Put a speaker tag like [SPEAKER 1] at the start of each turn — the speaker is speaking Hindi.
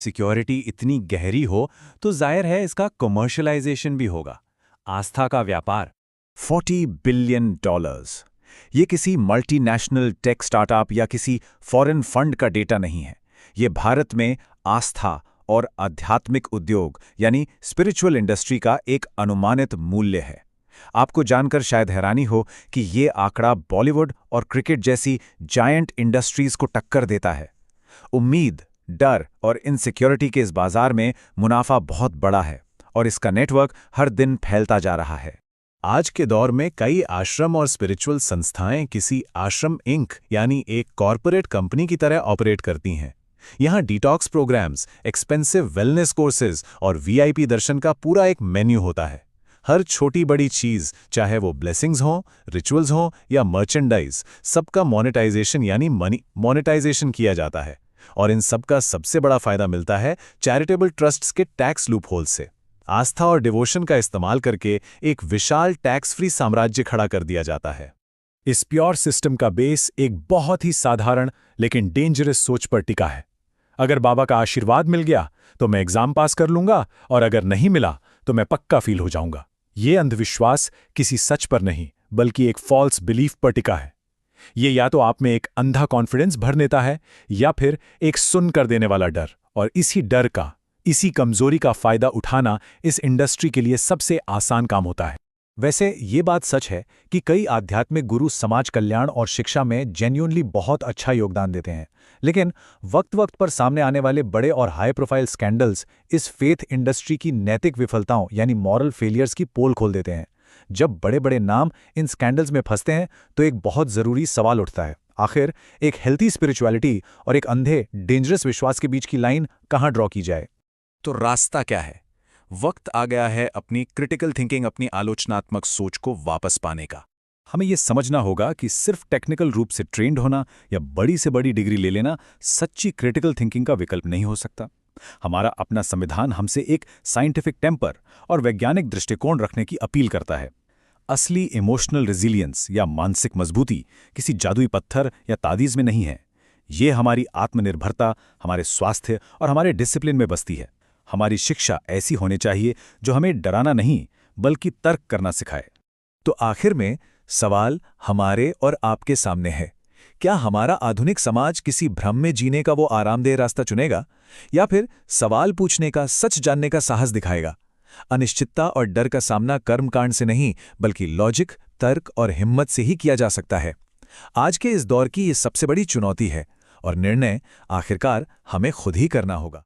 [SPEAKER 1] सिक्योरिटी इतनी गहरी हो तो जाहिर है इसका कमर्शियलाइजेशन भी होगा। आस्था का व्यापार।
[SPEAKER 2] $40 बिलियन। ये किसी मल्टीनेशनल टेक स्टार्टअप या किसी फॉरेन फंड का डेटा नहीं है। ये भारत में आस्था और आध्यात्मिक उद्योग यानी स्पिरिचुअल इंडस्ट्री का एक अनुमानित मूल्य है। आपको जानकर शायद हैरानी हो कि ये आंकड़ा बॉलीवुड और क्रिकेट जैसी जायंट इंडस्ट्रीज को टक्कर देता है। उम्मीद, डर और इनसिक्योरिटी के इस बाजार में मुनाफा बहुत बड़ा है और इसका नेटवर्क हर दिन फैलता जा रहा है।
[SPEAKER 3] आज के दौर में कई आश्रम और स्पिरिचुअल संस्थाएं किसी आश्रम इंक यानी एक कॉरपोरेट कंपनी की तरह ऑपरेट करती हैं। यहाँ detox programmes, expensive wellness courses और वीआईपी दर्शन का पूरा एक मेन्यू होता है। हर छोटी बड़ी चीज, चाहे वो ब्लेसिंग्स हों, रिचुअल्स हों या मर्चेंडाइज, सबका मोनेटाइजेशन यानी मनी मोनेटाइजेशन किया जाता है। और इन सबका सबसे बड़ा फायदा मिलता है चैरिटेबल ट्रस्ट्स के टैक्स लूपहोल से। आस्था और डिवोशन का इस्तेमाल करके एक विशाल टैक्स फ्री साम्राज्य खड़ा कर दिया जाता है।
[SPEAKER 2] इस प्योर सिस्टम का बेस एक बहुत ही साधारण लेकिन डेंजरस सोच पर टिका है। अगर बाबा का आशीर्वाद मिल गया तो मैं एग्जाम पास कर लूंगा, और अगर नहीं मिला तो मैं पक्का फील हो जाऊंगा। ये अंधविश्वास किसी सच पर नहीं बल्कि एक फॉल्स बिलीफ पर टिका है। ये या तो आप में एक अंधा कॉन्फिडेंस भर देता है या फिर एक सुन कर देने वाला डर, और इसी डर का, इसी कमजोरी का फायदा उठाना इस इंडस्ट्री के लिए सबसे आसान काम होता है। वैसे ये बात सच है कि कई आध्यात्मिक गुरु समाज कल्याण और शिक्षा में जेन्युइनली बहुत अच्छा योगदान देते हैं, लेकिन वक्त वक्त पर सामने आने वाले बड़े और हाई प्रोफाइल स्कैंडल्स इस फेथ इंडस्ट्री की नैतिक विफलताओं यानी मॉरल फेलियर्स की पोल खोल देते हैं। जब बड़े बड़े नाम इन स्कैंडल्स में फंसते हैं तो एक बहुत ज़रूरी सवाल उठता है, आखिर एक हेल्थी स्पिरिचुअलिटी और एक अंधे डेंजरस विश्वास के बीच की लाइन कहाँ ड्रॉ की जाए।
[SPEAKER 3] तो रास्ता क्या है? वक्त आ गया है अपनी क्रिटिकल थिंकिंग, अपनी आलोचनात्मक सोच को वापस पाने का।
[SPEAKER 2] हमें यह समझना होगा कि सिर्फ टेक्निकल रूप से ट्रेंड होना या बड़ी से बड़ी डिग्री ले लेना सच्ची क्रिटिकल थिंकिंग का विकल्प नहीं हो सकता। हमारा अपना संविधान हमसे एक साइंटिफिक टेम्पर और वैज्ञानिक दृष्टिकोण रखने की अपील करता है। असली इमोशनल रेजिलियंस या मानसिक मजबूती किसी जादुई पत्थर या तावीज़ में नहीं है। ये हमारी आत्मनिर्भरता, हमारे स्वास्थ्य और हमारे डिसिप्लिन में बसती है। हमारी शिक्षा ऐसी होनी चाहिए जो हमें डराना नहीं बल्कि तर्क करना सिखाए। तो आखिर में सवाल हमारे और आपके सामने है, क्या हमारा आधुनिक समाज किसी भ्रम में जीने का वो आरामदेह रास्ता चुनेगा या फिर सवाल पूछने का, सच जानने का साहस दिखाएगा? अनिश्चितता और डर का सामना कर्मकांड से नहीं बल्कि लॉजिक, तर्क और हिम्मत से ही किया जा सकता है। आज के इस दौर की ये सबसे बड़ी चुनौती है और निर्णय आखिरकार हमें खुद ही करना होगा।